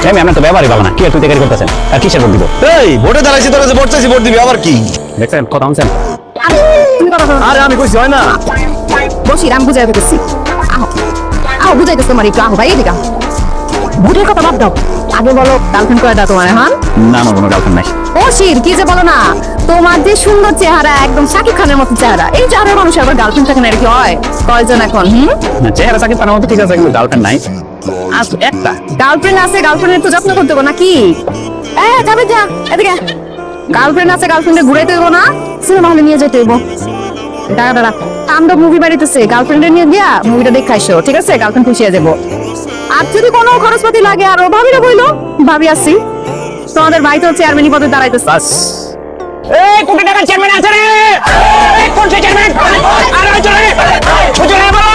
আমি আপনার তো ব্যবহারই পাবো না কি আর তুই দেখারি করতেছেন আর কিসের ভোট দিব এই ভোটে দাঁড়াইছি তোরা যে ভোট চাইছি ভোট দিবি আবার কি দেখছেন কথা শুনছেন তুমি কথা বলো। আরে আমি কইছি হয় না বসি আমি বুঝাই দিতেছি আহো আহো বুঝাইতেছি তোমার একটু আহো ভাই এদিকে আহো। ভোটের কথা বাদ দাও আগে বলো গার্লফ্রেন্ড কয়টা তোমার এখন না আমার কোনো গার্লফ্রেন্ড নাই ও শির কি যে বলো না তোমার যে সুন্দর চেহারা একদম শাকিব খানের মতো চেহারা এই চেহারার মানুষ আবার গার্লফ্রেন্ড থাকে না এটা কি হয় কয়জন এখন না চেহারা চাকরি পানার মতো ঠিক আছে কিন্তু গার্লফ্রেন্ড নাই আজ একটা গার্লফ্রেন্ড আছে গার্লফ্রেন্ডের তো যত্ন করতে হবে নাকি যাবে যা এদিকে গার্লফ্রেন্ড আছে গার্লফ্রেন্ডে ঘুরাইতে দেবো না সিনেমা হলে নিয়ে যেতে দেবো দাঁড়া দাঁড়া তাণ্ডব মুভি বাড়িতেছে গার্লফ্রেন্ডে নিয়ে দিয়া মুভিটা দেখে আসো ঠিক আছে গার্লফ্রেন্ড খুশি হয়ে যাবো আর যদি কোনো খরচপাতি লাগে আরো ভাবিরা বইলো ভাবি আসি তোমাদের ভাই তো চেয়ারম্যানই পদে দাঁড়াইতেছে বাস এই কোটি টাকার চেয়ারম্যান আছে রে এই কোন চেয়ারম্যান আরে চলে চলে বলো